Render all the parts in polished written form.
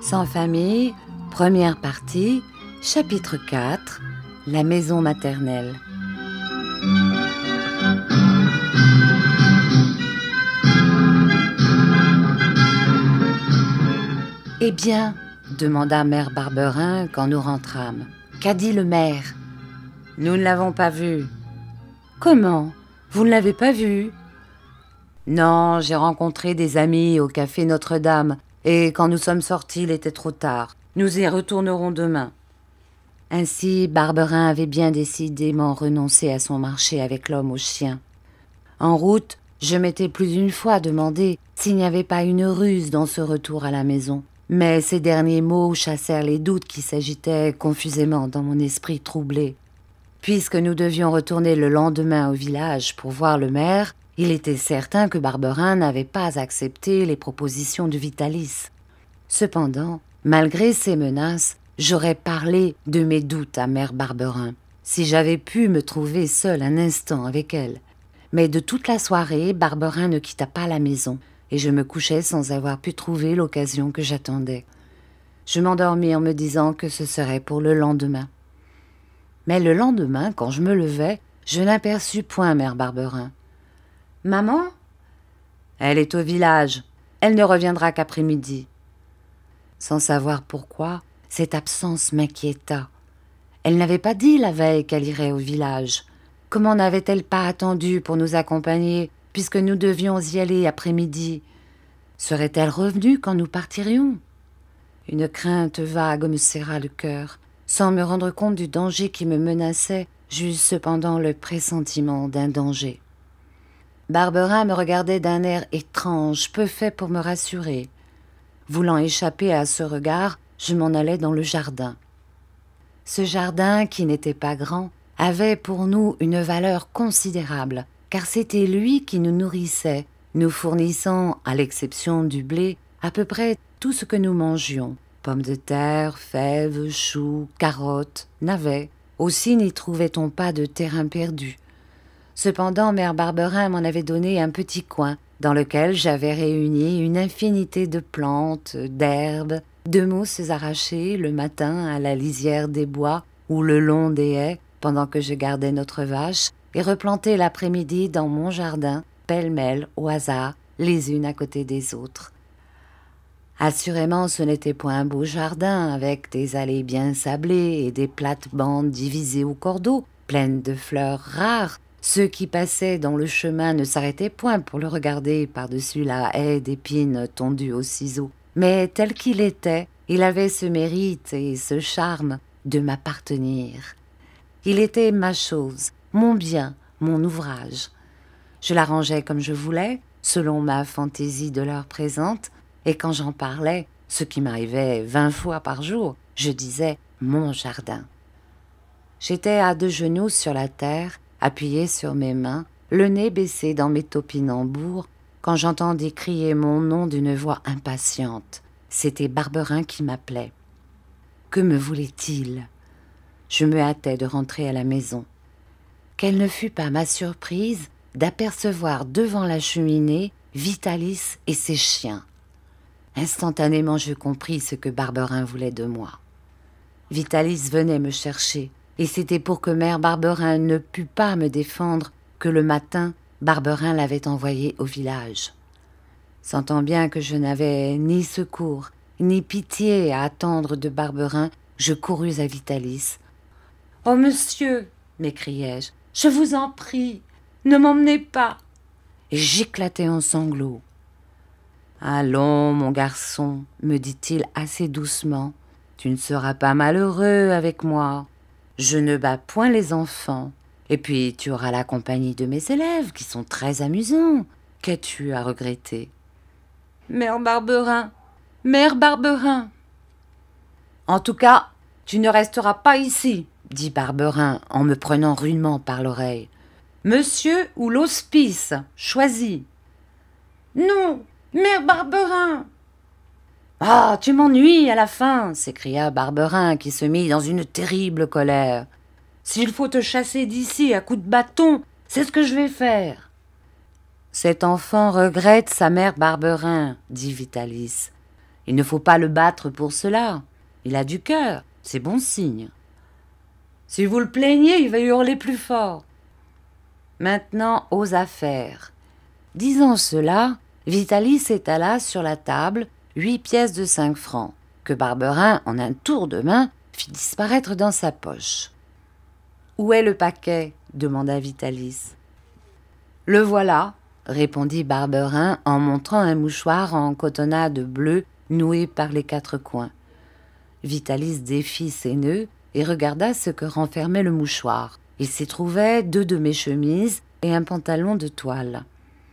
Sans famille, première partie, chapitre 4, la maison maternelle. « Eh bien, demanda mère Barberin quand nous rentrâmes. Qu'a dit le maire ? » ?»« Nous ne l'avons pas vu. »« Comment ? Vous ne l'avez pas vu ?»« Non, j'ai rencontré des amis au café Notre-Dame, et quand nous sommes sortis, il était trop tard. Nous y retournerons demain. » Ainsi, Barberin avait bien décidément renoncé à son marché avec l'homme au chien. En route, je m'étais plus d'une fois demandé s'il n'y avait pas une ruse dans ce retour à la maison. Mais ces derniers mots chassèrent les doutes qui s'agitaient confusément dans mon esprit troublé. Puisque nous devions retourner le lendemain au village pour voir le maire, il était certain que Barberin n'avait pas accepté les propositions de Vitalis. Cependant, malgré ces menaces, j'aurais parlé de mes doutes à mère Barberin, si j'avais pu me trouver seule un instant avec elle. Mais de toute la soirée, Barberin ne quitta pas la maison, et je me couchais sans avoir pu trouver l'occasion que j'attendais. Je m'endormis en me disant que ce serait pour le lendemain. Mais le lendemain, quand je me levai, je n'aperçus point mère Barberin. « Maman ? » ?»« Elle est au village. Elle ne reviendra qu'après-midi. » Sans savoir pourquoi, cette absence m'inquiéta. Elle n'avait pas dit la veille qu'elle irait au village. Comment n'avait-elle pas attendu pour nous accompagner, puisque nous devions y aller après-midi ? Serait-elle revenue quand nous partirions ? Une crainte vague me serra le cœur. Sans me rendre compte du danger qui me menaçait, j'eus cependant le pressentiment d'un danger. Barberin me regardait d'un air étrange, peu fait pour me rassurer. Voulant échapper à ce regard, je m'en allai dans le jardin. Ce jardin, qui n'était pas grand, avait pour nous une valeur considérable, car c'était lui qui nous nourrissait, nous fournissant, à l'exception du blé, à peu près tout ce que nous mangions. Pommes de terre, fèves, choux, carottes, navets. Aussi n'y trouvait-on pas de terrain perdu. Cependant, mère Barberin m'en avait donné un petit coin, dans lequel j'avais réuni une infinité de plantes, d'herbes, de mousses arrachées le matin à la lisière des bois ou le long des haies, pendant que je gardais notre vache, et replantées l'après-midi dans mon jardin, pêle-mêle, au hasard, les unes à côté des autres. Assurément, ce n'était point un beau jardin, avec des allées bien sablées et des plates-bandes divisées au cordeau, pleines de fleurs rares. Ceux qui passaient dans le chemin ne s'arrêtaient point pour le regarder par-dessus la haie d'épines tondue au ciseau. Mais tel qu'il était, il avait ce mérite et ce charme de m'appartenir. Il était ma chose, mon bien, mon ouvrage. Je l'arrangeais comme je voulais, selon ma fantaisie de l'heure présente, et quand j'en parlais, ce qui m'arrivait 20 fois par jour, je disais « mon jardin ». J'étais à deux genoux sur la terre, appuyé sur mes mains, le nez baissé dans mes topinambours, quand j'entendis crier mon nom d'une voix impatiente. C'était Barberin qui m'appelait. Que me voulait-il ? Je me hâtais de rentrer à la maison. Quelle ne fut pas ma surprise d'apercevoir devant la cheminée Vitalis et ses chiens. Instantanément, je compris ce que Barberin voulait de moi. Vitalis venait me chercher, et c'était pour que mère Barberin ne pût pas me défendre que le matin, Barberin l'avait envoyé au village. Sentant bien que je n'avais ni secours, ni pitié à attendre de Barberin, je courus à Vitalis. « Oh, monsieur !» m'écriai-je, « je vous en prie, ne m'emmenez pas !» Et j'éclatai en sanglots. « Allons, mon garçon, me dit-il assez doucement, tu ne seras pas malheureux avec moi. Je ne bats point les enfants. Et puis tu auras la compagnie de mes élèves, qui sont très amusants. Qu'as-tu à regretter ? » « Mère Barberin, mère Barberin !»« En tout cas, tu ne resteras pas ici, dit Barberin en me prenant rudement par l'oreille. Monsieur ou l'hospice, choisis. »« Non, mère Barberin !»« Ah, tu m'ennuies à la fin !» s'écria Barberin qui se mit dans une terrible colère. « S'il faut te chasser d'ici à coups de bâton, c'est ce que je vais faire. » « Cet enfant regrette sa mère Barberin, » dit Vitalis. « Il ne faut pas le battre pour cela. Il a du cœur, c'est bon signe. » « Si vous le plaignez, il va hurler plus fort. » Maintenant, aux affaires. Disant cela, Vitalis étala sur la table 8 pièces de 5 francs, que Barberin, en un tour de main, fit disparaître dans sa poche. « Où est le paquet ?» demanda Vitalis. « Le voilà, » répondit Barberin en montrant un mouchoir en cotonnade bleue noué par les 4 coins. Vitalis défit ses nœuds et regarda ce que renfermait le mouchoir. Il s'y trouvait 2 de mes chemises et un pantalon de toile.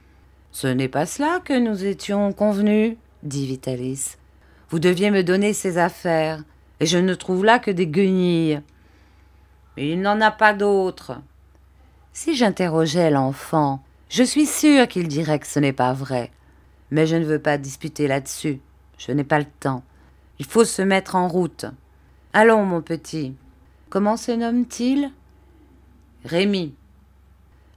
« Ce n'est pas cela que nous étions convenus, » dit Vitalis. « Vous deviez me donner ces affaires, et je ne trouve là que des guenilles. Mais il n'en a pas d'autres. » Si j'interrogeais l'enfant, je suis sûre qu'il dirait que ce n'est pas vrai. Mais je ne veux pas disputer là-dessus. Je n'ai pas le temps. Il faut se mettre en route. Allons, mon petit. Comment se nomme-t-il ? Rémi.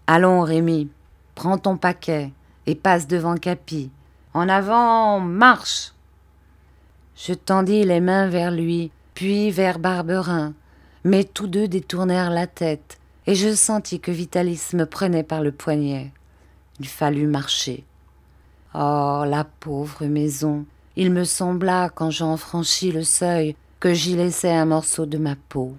Allons, Rémi, prends ton paquet et passe devant Capi. En avant, marche ! Je tendis les mains vers lui, puis vers Barberin, mais tous deux détournèrent la tête, et je sentis que Vitalis me prenait par le poignet. Il fallut marcher. Oh, la pauvre maison! Il me sembla, quand j'en franchis le seuil, que j'y laissais un morceau de ma peau.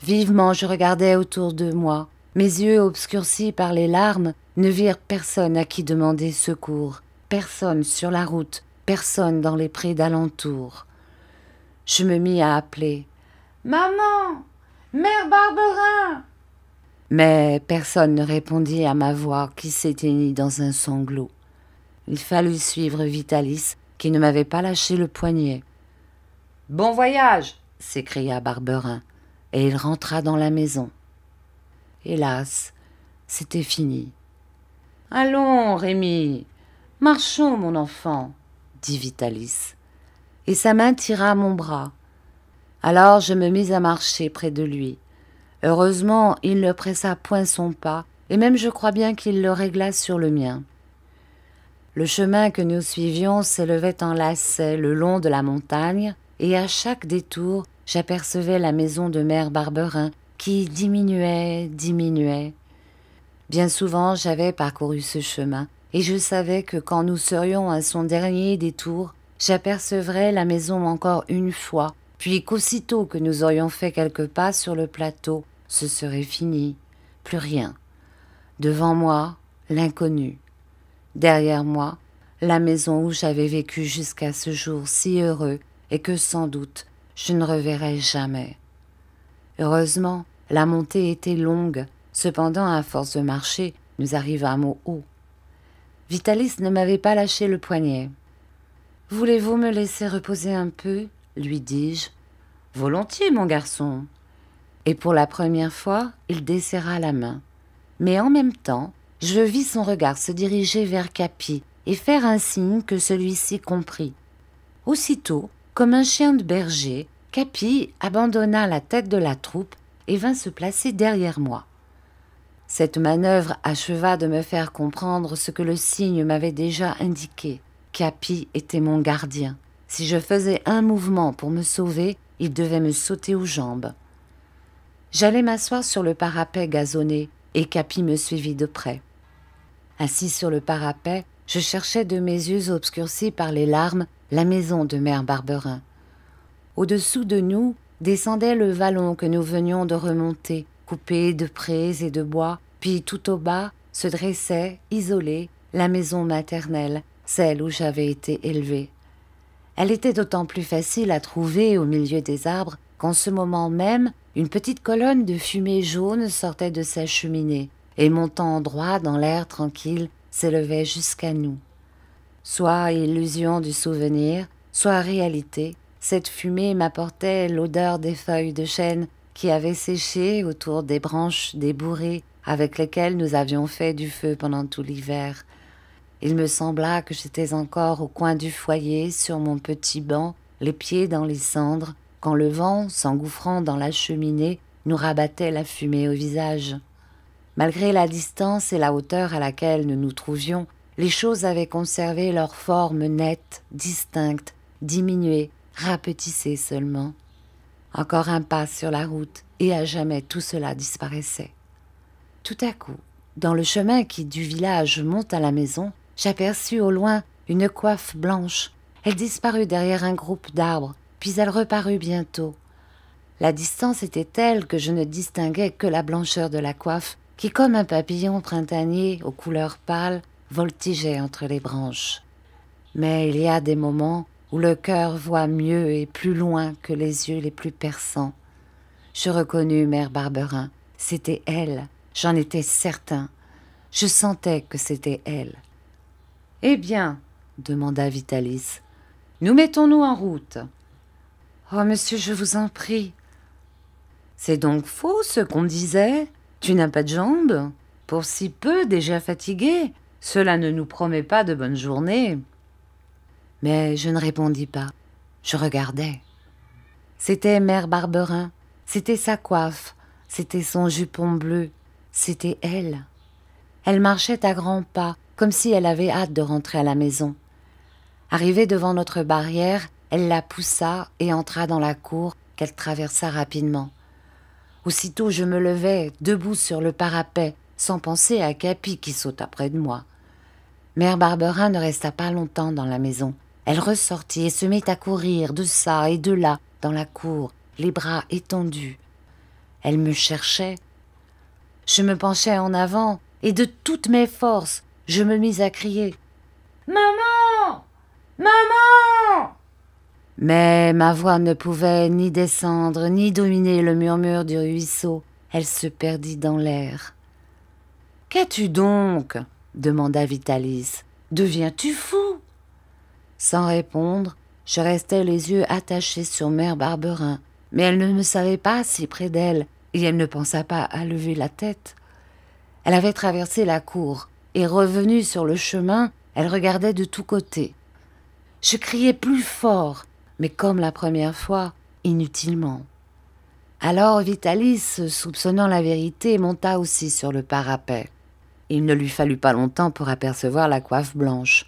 Vivement je regardais autour de moi. Mes yeux obscurcis par les larmes ne virent personne à qui demander secours, personne sur la route, personne dans les prés d'alentour. Je me mis à appeler « Maman! Mère Barberin !» Mais personne ne répondit à ma voix qui s'éteignit dans un sanglot. Il fallut suivre Vitalis, qui ne m'avait pas lâché le poignet. « Bon voyage !» s'écria Barberin, et il rentra dans la maison. Hélas, c'était fini. « Allons, Rémi, marchons, mon enfant, » dit Vitalis, et sa main tira mon bras. Alors je me mis à marcher près de lui. Heureusement, il ne pressa point son pas, et même je crois bien qu'il le régla sur le mien. Le chemin que nous suivions s'élevait en lacet le long de la montagne, et à chaque détour, j'apercevais la maison de mère Barberin qui diminuait. Bien souvent, j'avais parcouru ce chemin, et je savais que quand nous serions à son dernier détour, j'apercevrais la maison encore une fois, puis qu'aussitôt que nous aurions fait quelques pas sur le plateau, ce serait fini, plus rien. Devant moi, l'inconnu. Derrière moi, la maison où j'avais vécu jusqu'à ce jour si heureux et que sans doute je ne reverrai jamais. Heureusement, la montée était longue, cependant à force de marcher, nous arrivâmes au haut. Vitalis ne m'avait pas lâché le poignet. « Voulez-vous me laisser reposer un peu ?» lui dis-je. « Volontiers, mon garçon. » Et pour la première fois, il desserra la main. Mais en même temps, je vis son regard se diriger vers Capi et faire un signe que celui-ci comprit. Aussitôt, comme un chien de berger, Capi abandonna la tête de la troupe et vint se placer derrière moi. Cette manœuvre acheva de me faire comprendre ce que le signe m'avait déjà indiqué. Capi était mon gardien. Si je faisais un mouvement pour me sauver, il devait me sauter aux jambes. J'allai m'asseoir sur le parapet gazonné et Capi me suivit de près. Assis sur le parapet, je cherchais de mes yeux obscurcis par les larmes la maison de mère Barberin. Au-dessous de nous descendait le vallon que nous venions de remonter, coupé de prés et de bois, puis tout au bas se dressait, isolée, la maison maternelle, celle où j'avais été élevée. Elle était d'autant plus facile à trouver au milieu des arbres qu'en ce moment même, une petite colonne de fumée jaune sortait de sa cheminée et montant droit dans l'air tranquille, s'élevait jusqu'à nous. Soit illusion du souvenir, soit réalité, cette fumée m'apportait l'odeur des feuilles de chêne qui avaient séché autour des branches des bourrées avec lesquelles nous avions fait du feu pendant tout l'hiver. Il me sembla que j'étais encore au coin du foyer, sur mon petit banc, les pieds dans les cendres, quand le vent, s'engouffrant dans la cheminée, nous rabattait la fumée au visage. Malgré la distance et la hauteur à laquelle nous nous trouvions, les choses avaient conservé leur forme nette, distincte, diminuée, rapetissée seulement. Encore un pas sur la route, et à jamais tout cela disparaissait. Tout à coup, dans le chemin qui du village monte à la maison, j'aperçus au loin une coiffe blanche. Elle disparut derrière un groupe d'arbres, puis elle reparut bientôt. La distance était telle que je ne distinguais que la blancheur de la coiffe, qui, comme un papillon printanier aux couleurs pâles, voltigeait entre les branches. Mais il y a des moments où le cœur voit mieux et plus loin que les yeux les plus perçants. Je reconnus Mère Barberin. C'était elle, j'en étais certain. Je sentais que c'était elle. « Eh bien, demanda Vitalis, nous mettons-nous en route. »« Oh, monsieur, je vous en prie. »« C'est donc faux ce qu'on disait. Tu n'as pas de jambes. Pour si peu déjà fatigué, cela ne nous promet pas de bonnes journées. » Mais je ne répondis pas. Je regardais. C'était Mère Barberin. C'était sa coiffe. C'était son jupon bleu. C'était elle. Elle marchait à grands pas, comme si elle avait hâte de rentrer à la maison. Arrivée devant notre barrière, elle la poussa et entra dans la cour qu'elle traversa rapidement. Aussitôt je me levai, debout sur le parapet, sans penser à Capi qui sauta près de moi. Mère Barberin ne resta pas longtemps dans la maison. Elle ressortit et se mit à courir de ça et de là dans la cour, les bras étendus. Elle me cherchait. Je me penchai en avant et de toutes mes forces, je me mis à crier « Maman ! Maman !» Mais ma voix ne pouvait ni descendre, ni dominer le murmure du ruisseau. Elle se perdit dans l'air. « Qu'as-tu donc ?» demanda Vitalis. « Deviens-tu fou ?» Sans répondre, je restais les yeux attachés sur Mère Barberin, mais elle ne me savait pas si près d'elle, et elle ne pensa pas à lever la tête. Elle avait traversé la cour, et revenue sur le chemin, elle regardait de tous côtés. Je criais plus fort, mais comme la première fois, inutilement. Alors Vitalis, soupçonnant la vérité, monta aussi sur le parapet. Il ne lui fallut pas longtemps pour apercevoir la coiffe blanche.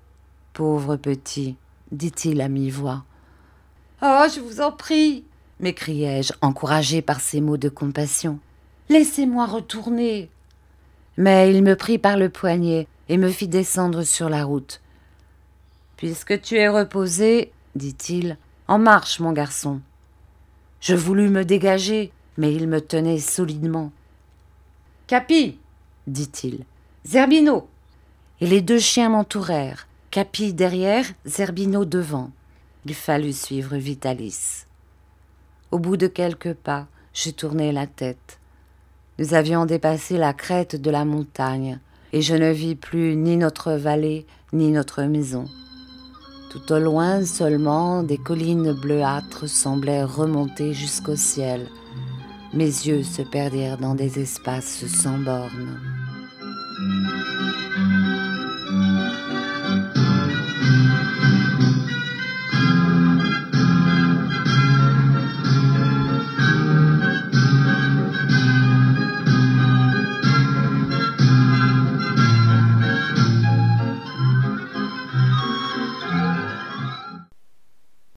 « Pauvre petit !» dit-il à mi-voix. « Oh, je vous en prie !» m'écriai-je, encouragée par ces mots de compassion. « Laissez-moi retourner !» Mais il me prit par le poignet et me fit descendre sur la route. « Puisque tu es reposé, dit-il, en marche, mon garçon. » Je voulus me dégager, mais il me tenait solidement. « Capi !» dit-il. « Zerbino !» Et les deux chiens m'entourèrent, Capi derrière, Zerbino devant. Il fallut suivre Vitalis. Au bout de quelques pas, je tournai la tête. Nous avions dépassé la crête de la montagne, et je ne vis plus ni notre vallée, ni notre maison. Tout au loin seulement, des collines bleuâtres semblaient remonter jusqu'au ciel. Mes yeux se perdirent dans des espaces sans bornes.